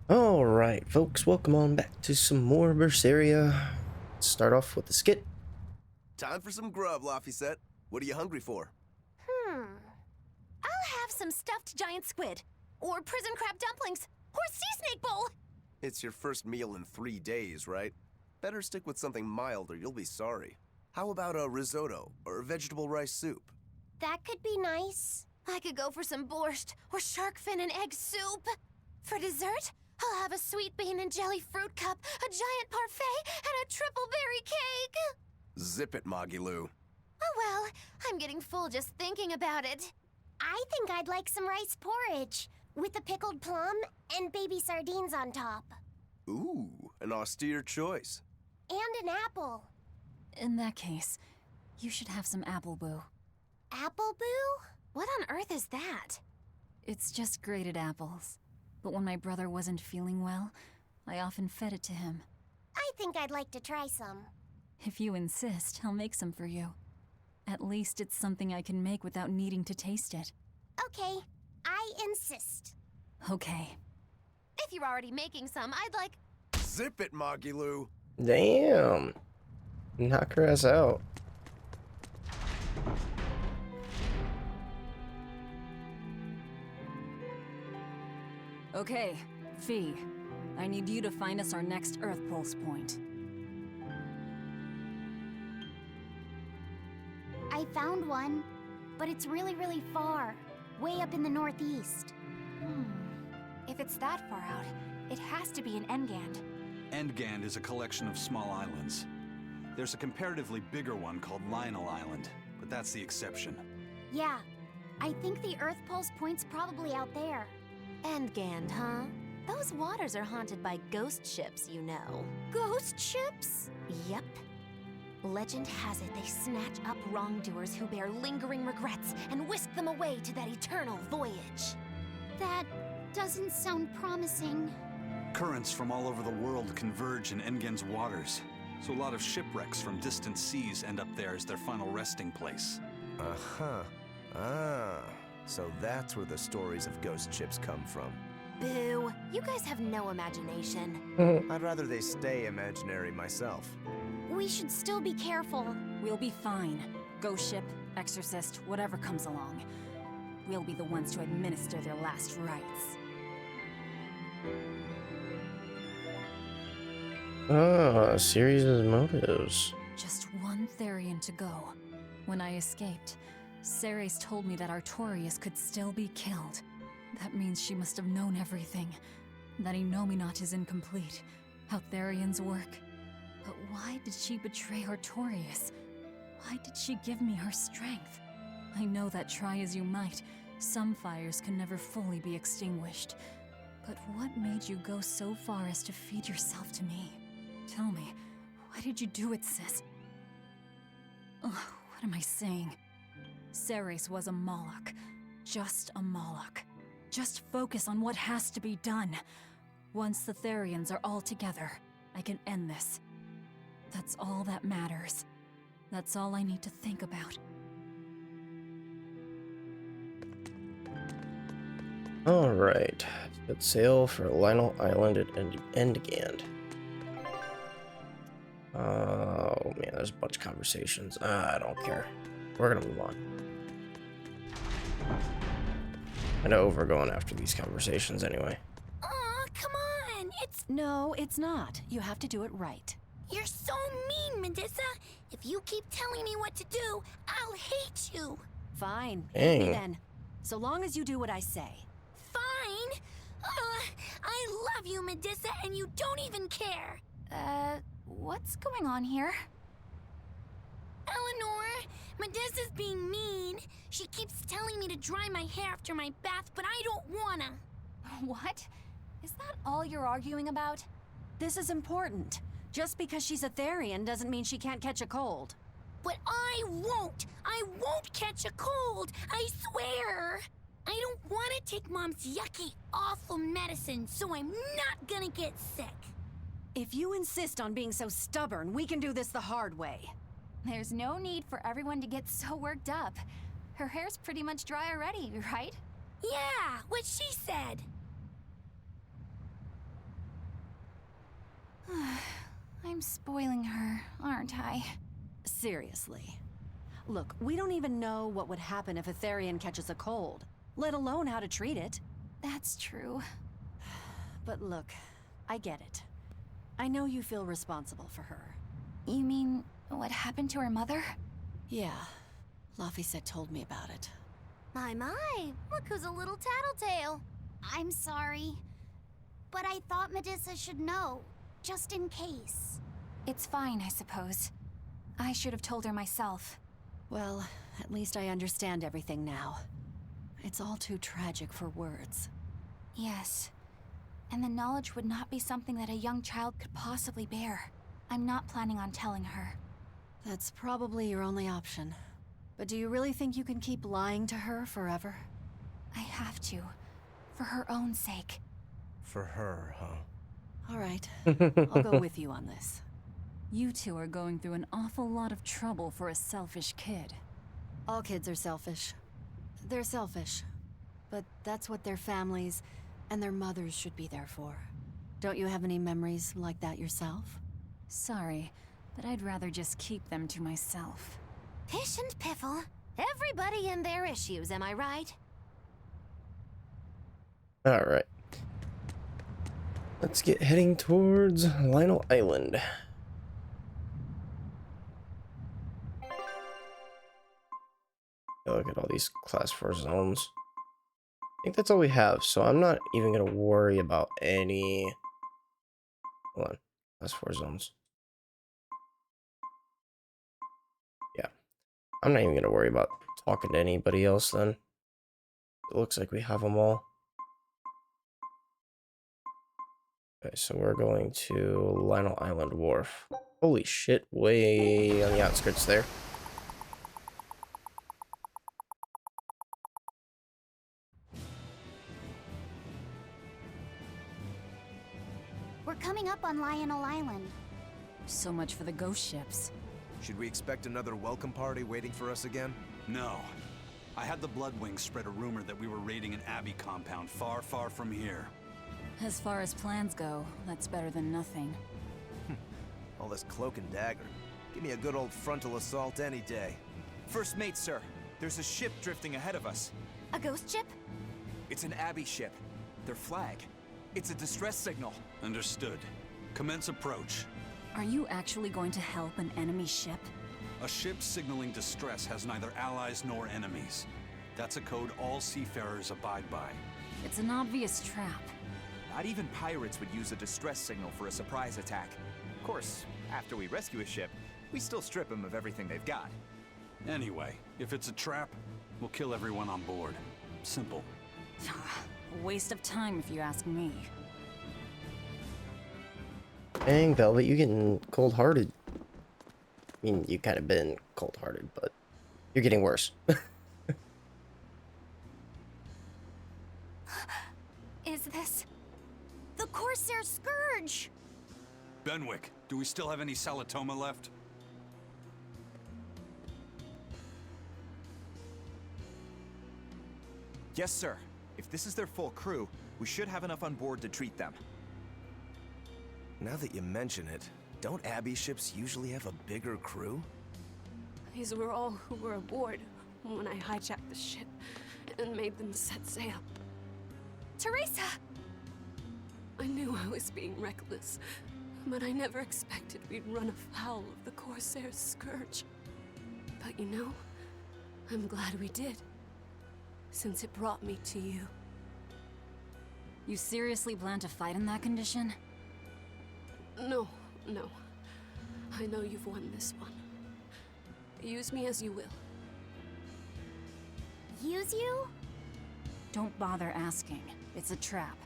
Alright, folks, welcome on back to some more Berseria. Let's start off with the skit. Time for some grub, Laphicet. What are you hungry for? I'll have some stuffed giant squid, or prison crab dumplings, or sea snake bowl. It's your first meal in 3 days, right? Better stick with something mild or you'll be sorry. How about a risotto or vegetable rice soup? That could be nice. I could go for some borscht or shark fin and egg soup. For dessert, I'll have a sweet bean and jelly fruit cup, a giant parfait, and a triple berry cake. Zip it, Magilou. Oh well, I'm getting full just thinking about it. I think I'd like some rice porridge, with a pickled plum and baby sardines on top. Ooh, an austere choice. And an apple. In that case, you should have some apple boo. Apple boo? What on earth is that? It's just grated apples. But when my brother wasn't feeling well, I often fed it to him. I think I'd like to try some. If you insist, I'll make some for you. At least it's something I can make without needing to taste it. Okay, I insist. Okay. If you're already making some, I'd like... Zip it, Magilou. Damn. Knock her ass out. Okay, Fee. I need you to find us our next Earth Pulse point. I found one, but it's really far. Way up in the northeast. If it's that far out, it has to be in Midgand. Midgand is a collection of small islands. There's a comparatively bigger one called Lionel Island, but that's the exception. Yeah, I think the Earth Pulse point's probably out there. Midgand, huh? Those waters are haunted by ghost ships, you know. Ghost ships? Yep. Legend has it they snatch up wrongdoers who bear lingering regrets and whisk them away to that eternal voyage. That doesn't sound promising. Currents from all over the world converge in Midgand's waters, so a lot of shipwrecks from distant seas end up there as their final resting place. Uh-huh. Ah, so that's where the stories of ghost ships come from. Boo. You guys have no imagination. I'd rather they stay imaginary myself. We should still be careful. We'll be fine. Ghost ship, exorcist, whatever comes along. We'll be the ones to administer their last rites. A series of motives. Just one Therian to go. When I escaped, Ceres told me that Artorius could still be killed. That means she must have known everything. That Inomata is incomplete. How Therians work. But why did she betray Artorius? Why did she give me her strength? I know that try as you might, some fires can never fully be extinguished. But what made you go so far as to feed yourself to me? Tell me, why did you do it, sis? Ugh, what am I saying? Ceres was a Moloch. Just a Moloch. Just focus on what has to be done. Once the Therians are all together, I can end this. That's all that matters. That's all I need to think about. Alright. Let's sail for Lionel Island at Midgand. Oh man, there's a bunch of conversations. I don't care. We're gonna move on. I know we're going after these conversations anyway. Aw, come on! No, it's not. You have to do it right. You're so mean, Medusa! If you keep telling me what to do, I'll hate you! Fine. Dang. Hit me then. So long as you do what I say. Fine! I love you, Medusa, and you don't even care! What's going on here? Eleanor, Medusa's being mean. She keeps telling me to dry my hair after my bath, but I don't wanna. What? Is that all you're arguing about? This is important. Just because she's a Therian doesn't mean she can't catch a cold. But I won't! I won't catch a cold! I swear! I don't want to take Mom's yucky, awful medicine, so I'm not gonna get sick. If you insist on being so stubborn, we can do this the hard way. There's no need for everyone to get so worked up. Her hair's pretty much dry already, right? Yeah, what she said. I'm spoiling her, aren't I? Seriously. Look, we don't even know what would happen if a Therian catches a cold, let alone how to treat it. That's true. But look, I get it. I know you feel responsible for her. You mean what happened to her mother? Yeah, Laphicet told me about it. My, look who's a little tattletale. I'm sorry, but I thought Medusa should know, just in case. It's fine, I suppose. I should have told her myself. Well, at least I understand everything now. It's all too tragic for words. Yes. And the knowledge would not be something that a young child could possibly bear. I'm not planning on telling her. That's probably your only option. But do you really think you can keep lying to her forever? I have to. For her own sake. For her, huh? All right, I'll go with you on this. You two are going through an awful lot of trouble for a selfish kid. All kids are selfish. They're selfish. But that's what their families and their mothers should be there for. Don't you have any memories like that yourself? Sorry, but I'd rather just keep them to myself. Pish and piffle. Everybody and their issues, am I right? Alright. Let's get heading towards Lionel Island. Look at all these class 4 zones. I think that's all we have, so I'm not even going to worry about any... Hold on. Class 4 zones. Yeah. I'm not even going to worry about talking to anybody else then. It looks like we have them all. Okay, so we're going to Lionel Island Wharf. Holy shit, way on the outskirts there. We're coming up on Lionel Island. So much for the ghost ships. Should we expect another welcome party waiting for us again? No. I had the Bloodwings spread a rumor that we were raiding an Abbey compound far, far from here. As far as plans go, that's better than nothing. All this cloak and dagger. Give me a good old frontal assault any day. First mate, sir. There's a ship drifting ahead of us. A ghost ship? It's an Abbey ship. Their flag. It's a distress signal. Understood. Commence approach. Are you actually going to help an enemy ship? A ship signaling distress has neither allies nor enemies. That's a code all seafarers abide by. It's an obvious trap. Not even pirates would use a distress signal for a surprise attack. Of course, after we rescue a ship, we still strip them of everything they've got. Anyway, if it's a trap, we'll kill everyone on board. Simple. A waste of time if you ask me. Dang, Velvet, you getting cold-hearted. I mean, you kind of been cold-hearted, but you're getting worse. Is this the Corsair Scourge? Benwick, do we still have any Salatoma left? Yes, sir. If this is their full crew, we should have enough on board to treat them. Now that you mention it, don't Abbey ships usually have a bigger crew? These were all who were aboard when I hijacked the ship and made them set sail. Teresa! I knew I was being reckless, but I never expected we'd run afoul of the Corsair's scourge. But you know, I'm glad we did, since it brought me to you. You seriously plan to fight in that condition? No. I know you've won this one. Use me as you will. Use you? Don't bother asking. It's a trap.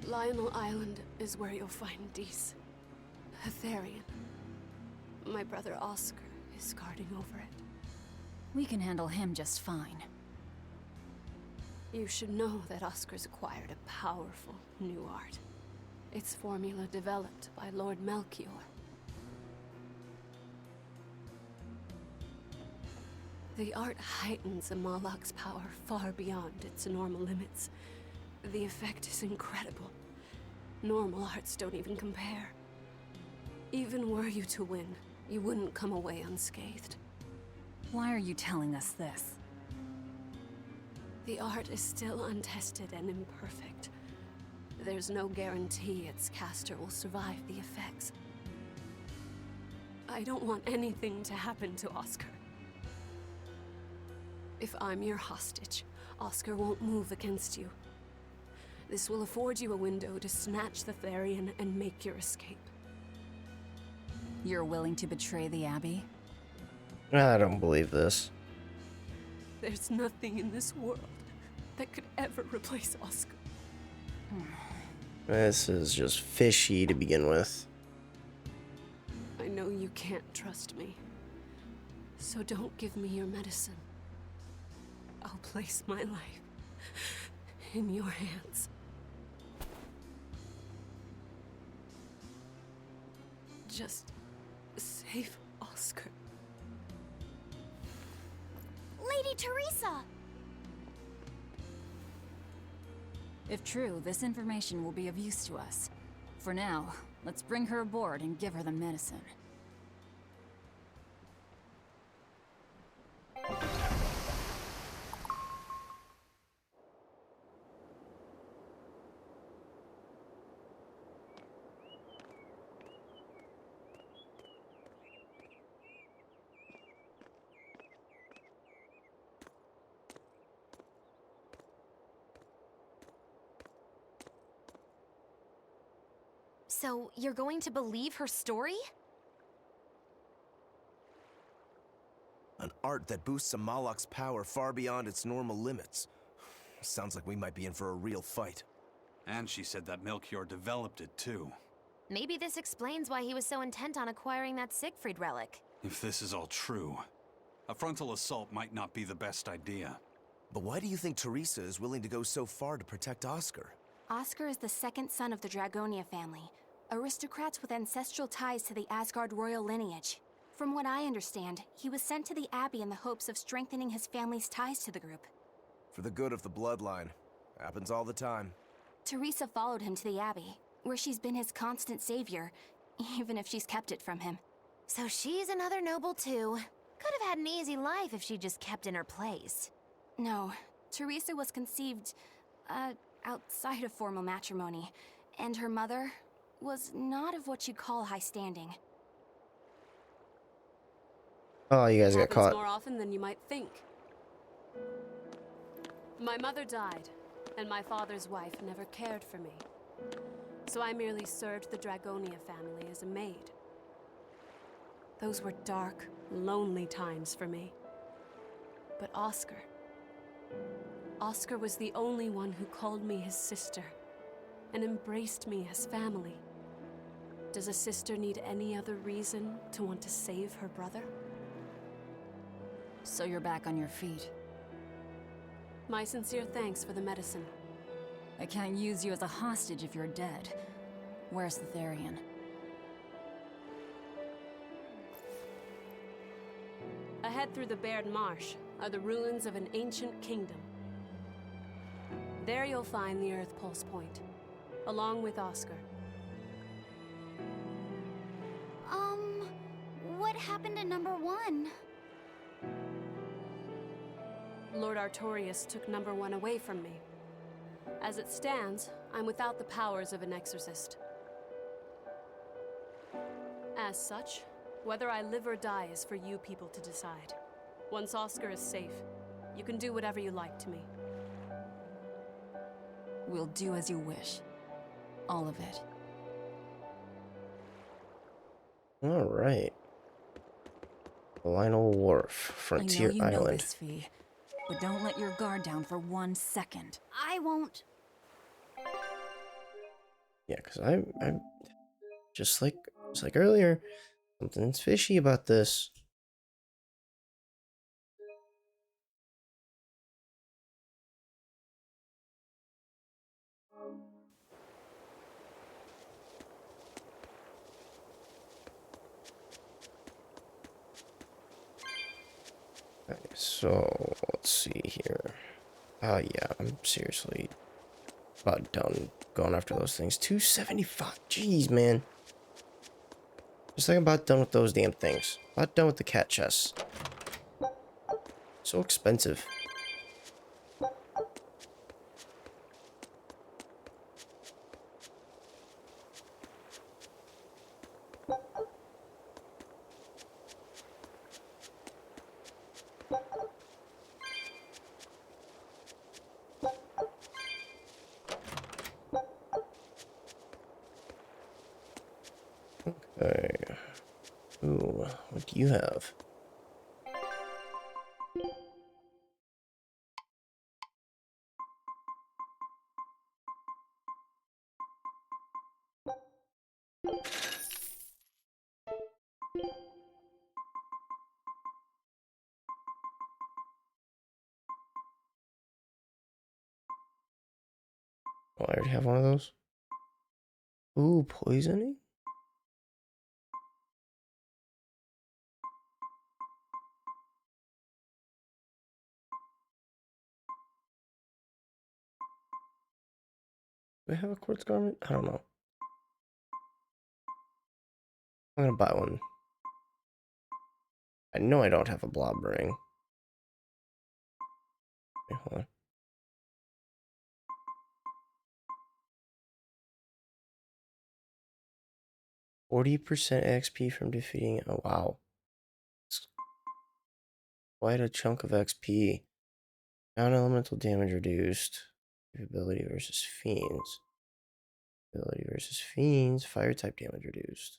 Lionel Island is where you'll find Dees. A Therian. My brother Oscar is guarding over it. We can handle him just fine. You should know that Oscar's acquired a powerful new art. Its formula developed by Lord Melchior. The art heightens a Moloch's power far beyond its normal limits. The effect is incredible. Normal arts don't even compare. Even were you to win, you wouldn't come away unscathed. Why are you telling us this? The art is still untested and imperfect. There's no guarantee its caster will survive the effects. I don't want anything to happen to Oscar. If I'm your hostage, Oscar won't move against you. This will afford you a window to snatch the Therian and make your escape. You're willing to betray the Abbey? I don't believe this. There's nothing in this world that could ever replace Oscar. This is just fishy to begin with. I know you can't trust me, so don't give me your medicine. I'll place my life in your hands. Just save Oscar. Lady Teresa! If true, this information will be of use to us. For now, let's bring her aboard and give her the medicine. So, you're going to believe her story? An art that boosts a Malak's power far beyond its normal limits. Sounds like we might be in for a real fight. And she said that Melchior developed it too. Maybe this explains why he was so intent on acquiring that Siegfried relic. If this is all true, a frontal assault might not be the best idea. But why do you think Teresa is willing to go so far to protect Oscar? Oscar is the second son of the Dragonia family, aristocrats with ancestral ties to the Asgard royal lineage. From what I understand, he was sent to the Abbey in the hopes of strengthening his family's ties to the group. For the good of the bloodline. Happens all the time. Teresa followed him to the Abbey, where she's been his constant savior, even if she's kept it from him. So she's another noble too. Could have had an easy life if she just kept in her place. No, Teresa was conceived, outside of formal matrimony, and her mother was not of what you'd call high standing. Oh, you guys got Happens caught. more often than you might think. My mother died, and my father's wife never cared for me. So I merely served the Dragonia family as a maid. Those were dark, lonely times for me. But Oscar was the only one who called me his sister and embraced me as family. Does a sister need any other reason to want to save her brother? So you're back on your feet. My sincere thanks for the medicine. I can't use you as a hostage if you're dead. Where's the Therian? Ahead through the Baird Marsh are the ruins of an ancient kingdom. There you'll find the Earth Pulse Point, along with Oscar. What happened to number 1? Lord Artorius took number 1 away from me. As it stands, I'm without the powers of an exorcist. As such, whether I live or die is for you people to decide. Once Oscar is safe, you can do whatever you like to me. We'll do as you wish. All of it. All right. Lionel Wharf, Frontier I know you know Island. this, Fee, but don't let your guard down for 1 second. I won't. Yeah, because I'm just like earlier, something's fishy about this. Okay, so let's see here. Yeah, I'm seriously about done going after those things. 275. Jeez, man. Just like about done with those damn things. About done with the cat chests. So expensive. Okay. Ooh, what do you have? Oh, I already have one of those. Ooh, poisoning? Do I have a quartz garment? I don't know. I'm gonna buy one. I know I don't have a blob ring. Wait, hold on. 40% XP from defeating. Oh, wow. It's quite a chunk of XP. Non-elemental damage reduced. Ability versus fiends. Ability versus fiends. Fire type damage reduced.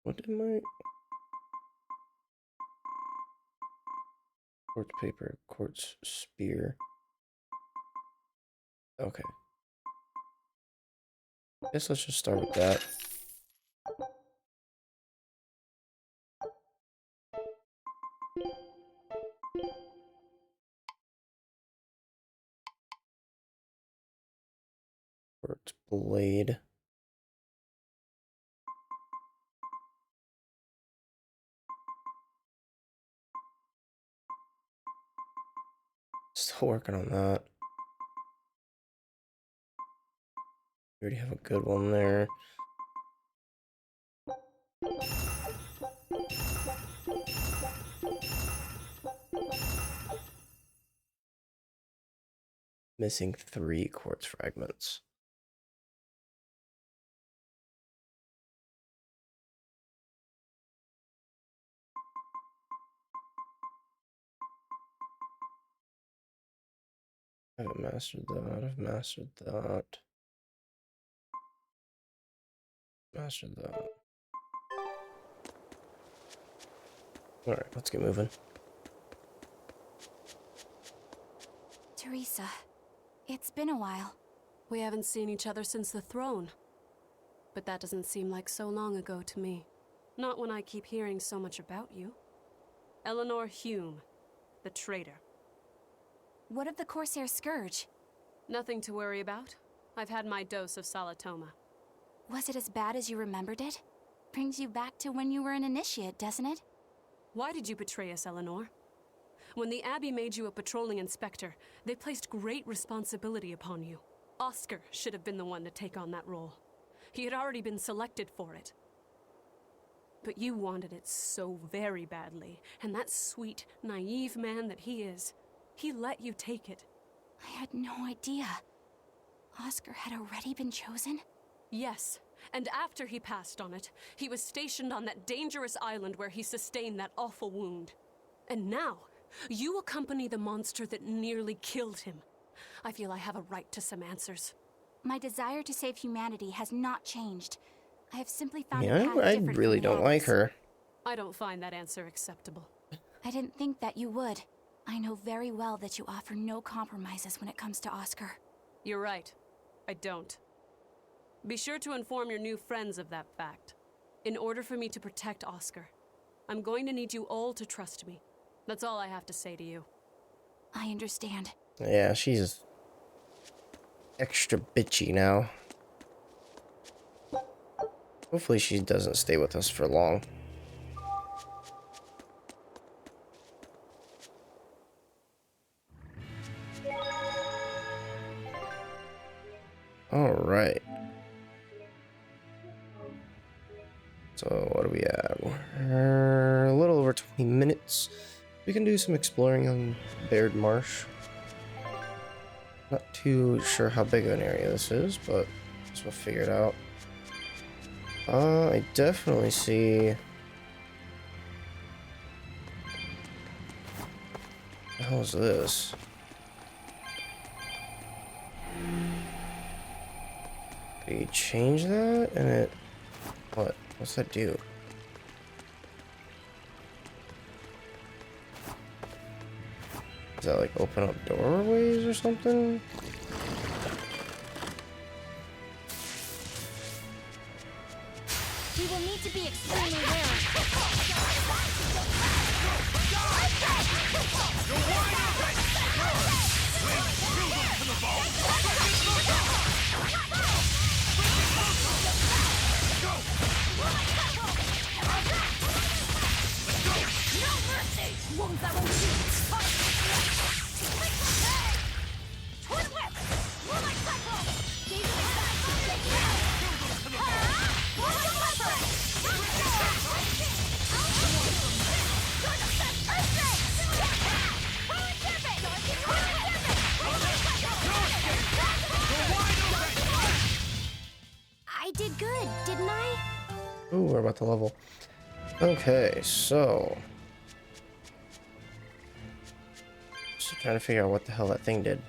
What did my... Quartz paper, quartz spear. Okay. Guess let's just start with that. Quartz blade. Still working on that. We already have a good one there. Missing 3 quartz fragments. I haven't mastered that. I've mastered that. Mastered that. Alright, let's get moving. Teresa, it's been a while. We haven't seen each other since the throne. But that doesn't seem like so long ago to me. Not when I keep hearing so much about you. Eleanor Hume, the traitor. What of the Corsair Scourge? Nothing to worry about. I've had my dose of Salatoma. Was it as bad as you remembered it? Brings you back to when you were an initiate, doesn't it? Why did you betray us, Eleanor? When the Abbey made you a patrolling inspector, they placed great responsibility upon you. Oscar should have been the one to take on that role. He had already been selected for it. But you wanted it so very badly, and that sweet, naive man that he is, he let you take it. I had no idea. Oscar had already been chosen? Yes, and after he passed on it, he was stationed on that dangerous island where he sustained that awful wound. And now, you accompany the monster that nearly killed him. I feel I have a right to some answers. My desire to save humanity has not changed. I have simply found Yeah, a path I different really from the don't like others. her. I don't find that answer acceptable. I didn't think that you would. I know very well that you offer no compromises when it comes to Oscar. You're right. I don't. Be sure to inform your new friends of that fact. In order for me to protect Oscar, I'm going to need you all to trust me. That's all I have to say to you. I understand. Yeah, she's extra bitchy now. Hopefully she doesn't stay with us for long. All right. So what do we have? We're a little over 20 minutes. We can do some exploring on Baird Marsh. Not too sure how big of an area this is, but I guess we'll figure it out. I definitely see... What the hell is this? Do you change that? And it... What? What's that do? Does that like open up doorways or something? We will need to be extremely wary. I did good, didn't I? Ooh, we're about to level. Okay, so... Just trying to figure out what the hell that thing did.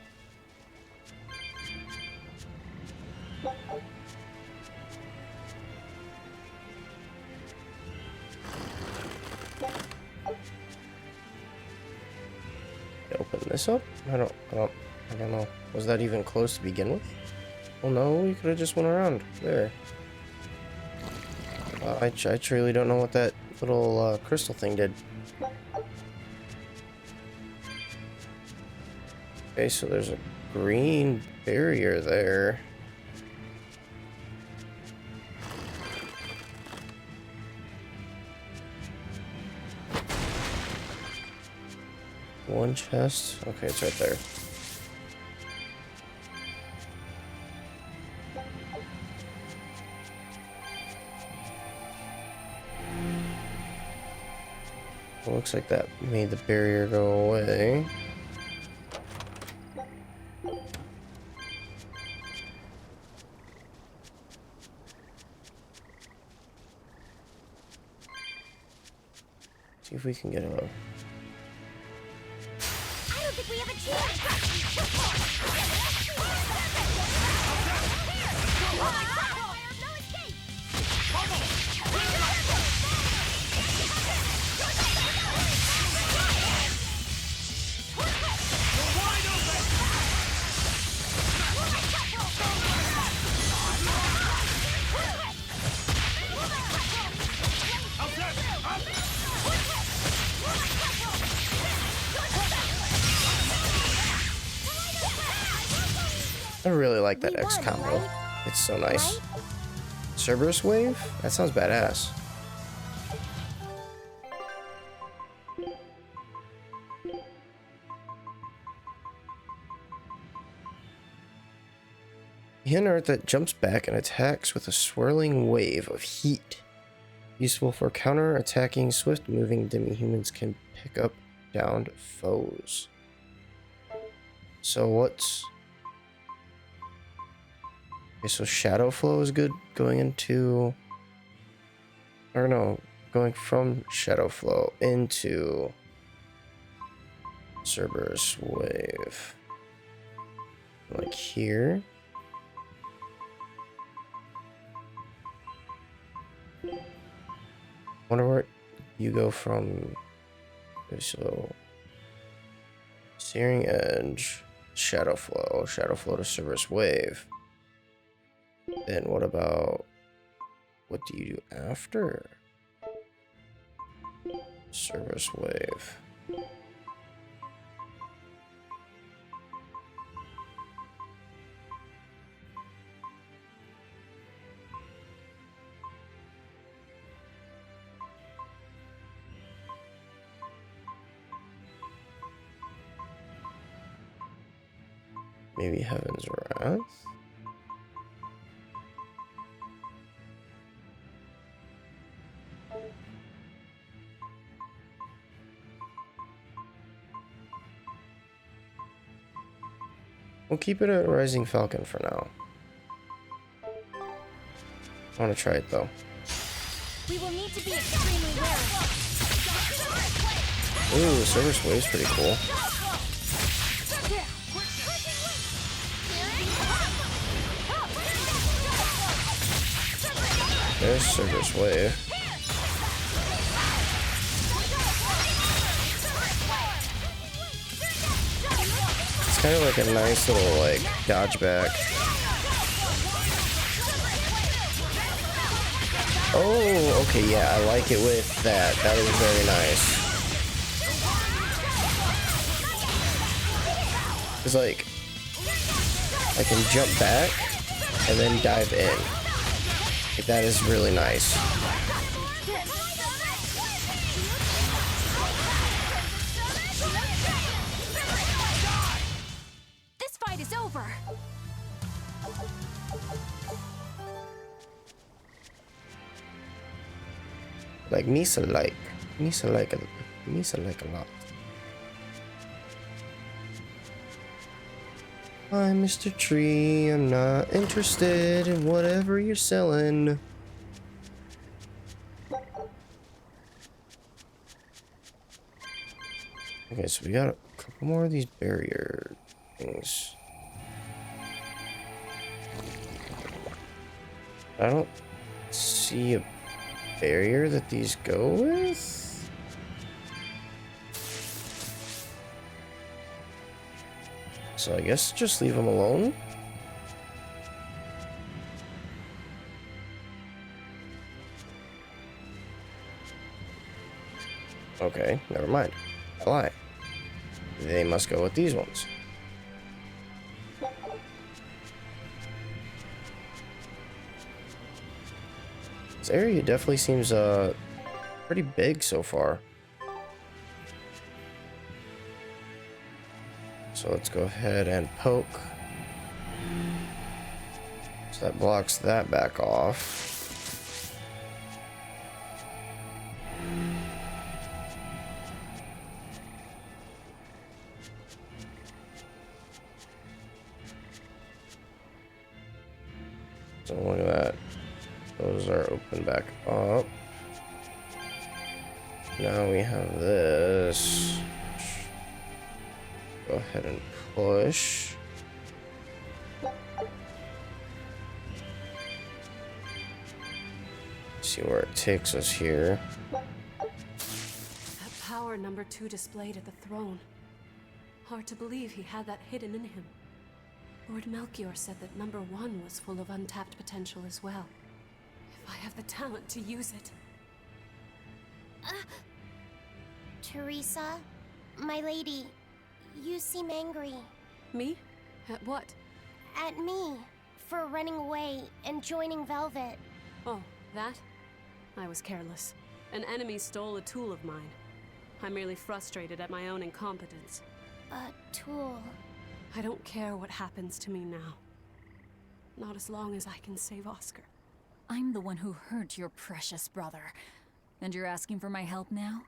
Open this up? I don't know. Was that even close to begin with? Well, no, we could have just went around there. I truly don't know what that little crystal thing did. Okay, so there's a green barrier there. One chest. Okay, it's right there. Well, looks like that made the barrier go away. See if we can get a... I don't think we have a I really like that X combo. Right? It's so nice. Cerberus Wave? That sounds badass. Inert that jumps back and attacks with a swirling wave of heat. Useful for counter-attacking, swift-moving demi-humans can pick up downed foes. So what's... Okay, so Shadow Flow is good going into... Or no, going from Shadow Flow into Cerberus Wave. Like here. Wonder where you go from... Okay, so... Searing Edge, Shadow Flow to Cerberus Wave. Then what about... What do you do after Cerberus Wave? Maybe Heaven's Wrath? We'll keep it at Rising Falcon for now. I want to try it though. We will need to be extremely wary. Ooh, Service Wave's pretty cool. There's Service Wave. It's kind of like a nice little like dodge back. Oh, okay, yeah, I like it with that. That is very nice. It's like I can jump back and then dive in. Like, that is really nice. This fight is over. Like Misa like a lot. Hi, Mr. Tree. I'm not interested in whatever you're selling. Okay, so we got a couple more of these barrier things. I don't see a barrier that these go with. So I guess just leave them alone. Okay, never mind. I lied. They must go with these ones. This area definitely seems pretty big so far. So let's go ahead and poke. So that blocks that back off. So look at that. Those are open back up. Now we have this. Go ahead and push. See where it takes us here. That power number 2 displayed at the throne. Hard to believe he had that hidden in him. Lord Melchior said that number 1 was full of untapped potential as well. If I have the talent to use it. Teresa, my lady, you seem angry. Me? At what? At me, for running away and joining Velvet. Oh, that? I was careless. An enemy stole a tool of mine. I'm merely frustrated at my own incompetence. A tool. I don't care what happens to me now. Not as long as I can save Oscar. I'm the one who hurt your precious brother. And you're asking for my help now?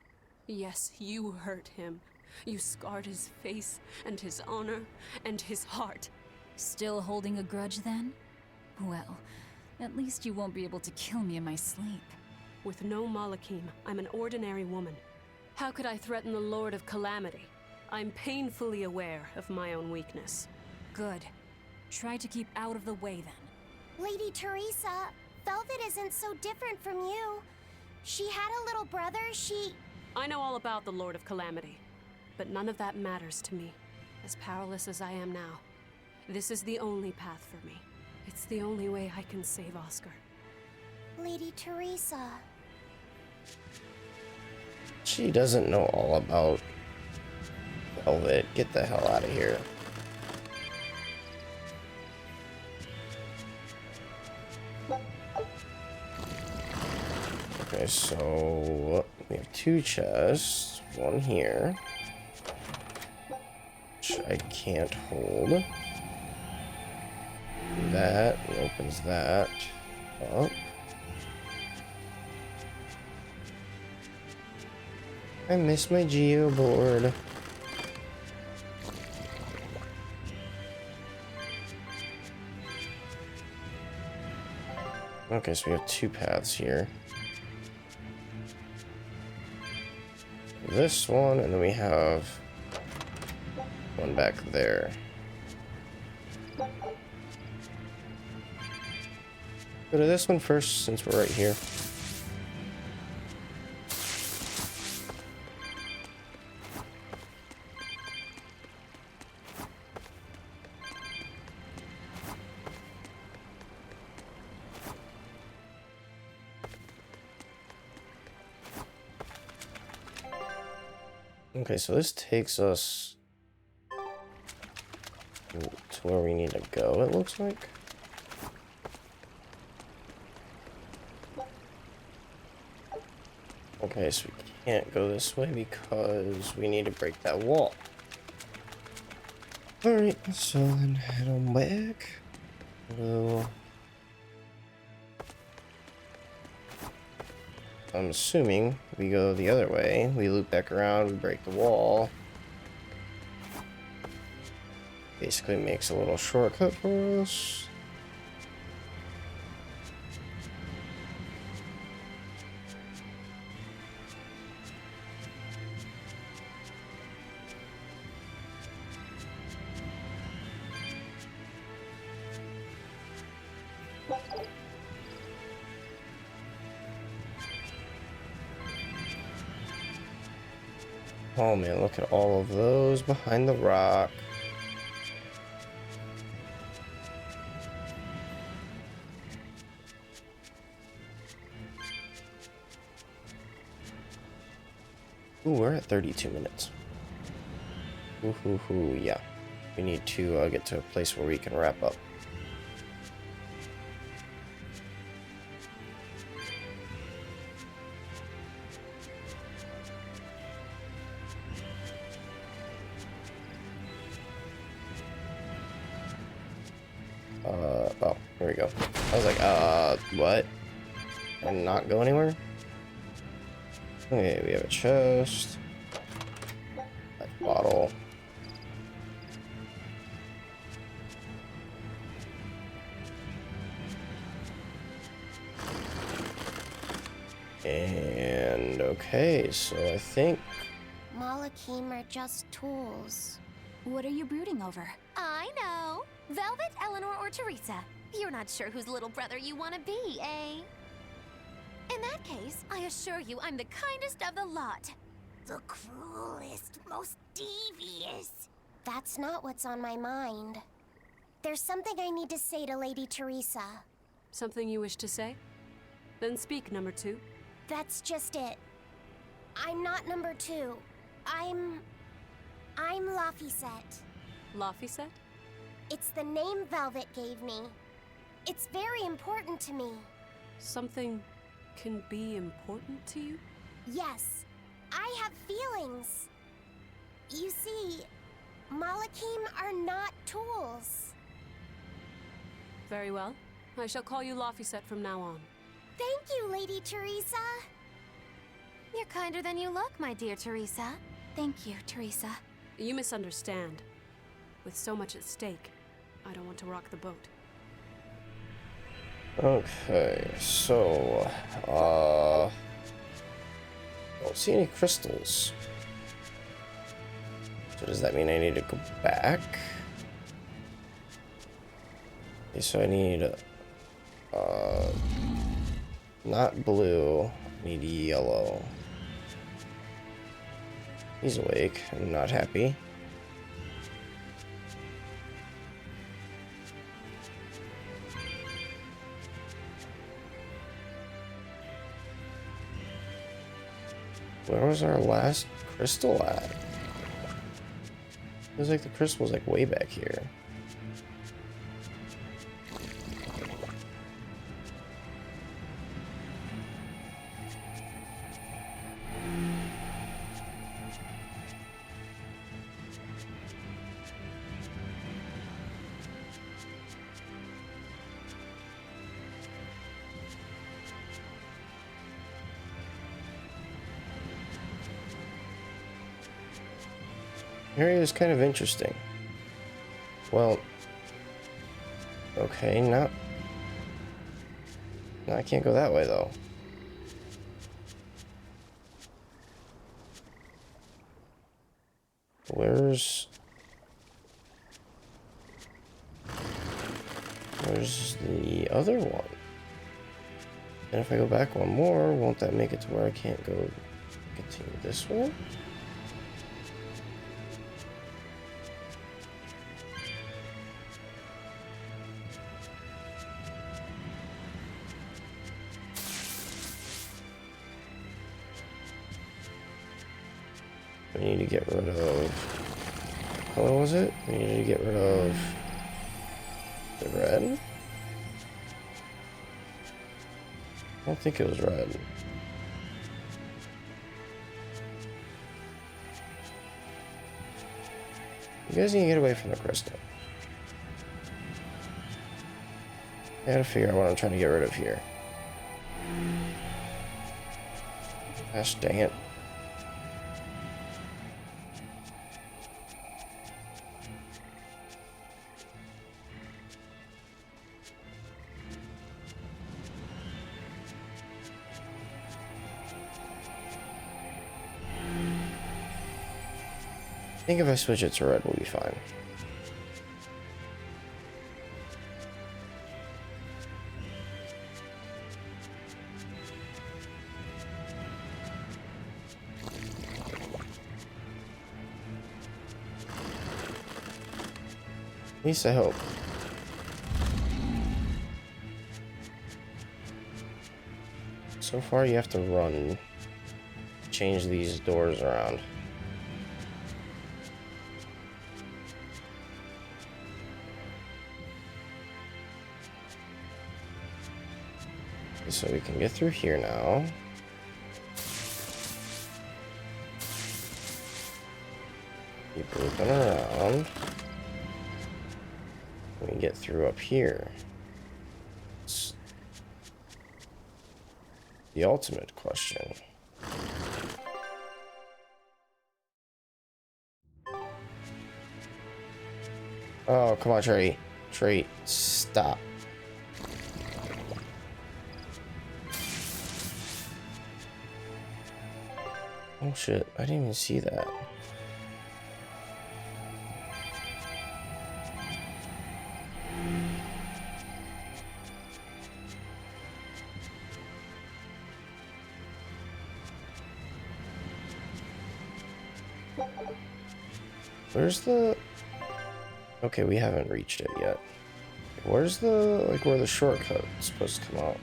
Yes, you hurt him. You scarred his face, and his honor, and his heart. Still holding a grudge then? Well, at least you won't be able to kill me in my sleep. With no Malakim, I'm an ordinary woman. How could I threaten the Lord of Calamity? I'm painfully aware of my own weakness. Good. Try to keep out of the way then. Lady Teresa, Velvet isn't so different from you. She had a little brother, I know all about the Lord of Calamity, but none of that matters to me. As powerless as I am now, this is the only path for me. It's the only way I can save Oscar. Lady Teresa. She doesn't know all about Velvet. Get the hell out of here. Okay, so we have 2 chests. One here, which I can't hold. that and opens that up. I miss my geo board. Okay, so we have two paths here. This one, and then we have one back there. Go to this one first, since we're right here. Okay, so this takes us to where we need to go, it looks like. Okay, so we can't go this way because we need to break that wall. Alright, so then head on back. Hello. I'm assuming we go the other way. We loop back around, we break the wall. Basically makes a little shortcut for us. Oh man, look at all of those behind the rock. Ooh, we're at 32 minutes. Ooh, yeah. We need to get to a place where we can wrap up. Oh, here we go. I was like, what? And not go anywhere? Okay, we have a chest. A bottle. And okay, so I think Malakim are just tools. What are you brooding over? I know. Velvet, Eleanor, or Teresa. You're not sure whose little brother you want to be, eh? In that case, I assure you I'm the kindest of the lot. The cruelest, most devious. That's not what's on my mind. There's something I need to say to Lady Teresa. Something you wish to say? Then speak, number 2. That's just it. I'm not number 2. I'm Laphicet. Laphicet? It's the name Velvet gave me. It's very important to me. Something can be important to you? Yes, I have feelings. You see, Malakim are not tools. Very well. I shall call you Laphicet from now on. Thank you, Lady Teresa. You're kinder than you look, my dear Teresa. Thank you, Teresa. You misunderstand. With so much at stake, I don't want to rock the boat. okay, so don't see any crystals. So does that mean I need to go back? Okay, so I need not blue, I need yellow. He's awake and not happy. Where was our last crystal at? Feels like the crystal was like way back here. area is kind of interesting. Well, okay, now I can't go that way though. Where's the other one? And if I go back one more, won't that make it to where I can't go continue this way? We need to get rid of... What color was it? We need to get rid of the red? I don't think it was red. You guys need to get away from the crystal. I gotta figure out what I'm trying to get rid of here. Gosh dang it. I think if I switch it to red, we'll be fine. At least I hope. So far, you have to run, change these doors around. So we can get through here now. Keep looping around. We can get through up here. It's the ultimate question. Oh, come on, Trey. Trey, stop. Oh shit, I didn't even see that. Where's the... Okay, we haven't reached it yet. Where's the... like, where the shortcut is supposed to come out?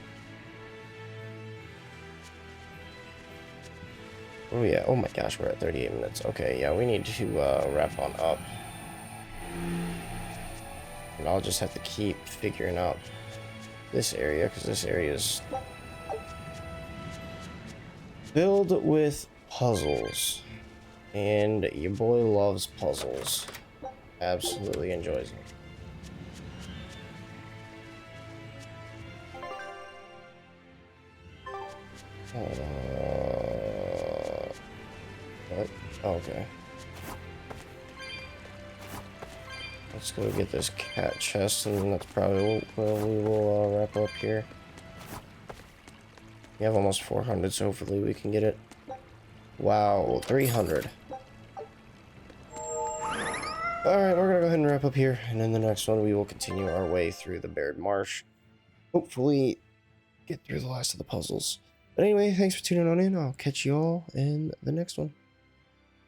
Oh yeah, oh my gosh, we're at 38 minutes. Okay, yeah, we need to wrap on up. And I'll just have to keep figuring out this area, because this area is filled with puzzles. And your boy loves puzzles. Absolutely enjoys them. What? Oh, okay. Let's go get this cat chest, and that's probably where we will wrap up here. We have almost 400, so hopefully we can get it. Wow, 300. Alright, we're gonna go ahead and wrap up here, and in the next one we will continue our way through the Bared Marsh. Hopefully get through the last of the puzzles. But anyway, thanks for tuning on in. I'll catch you all in the next one.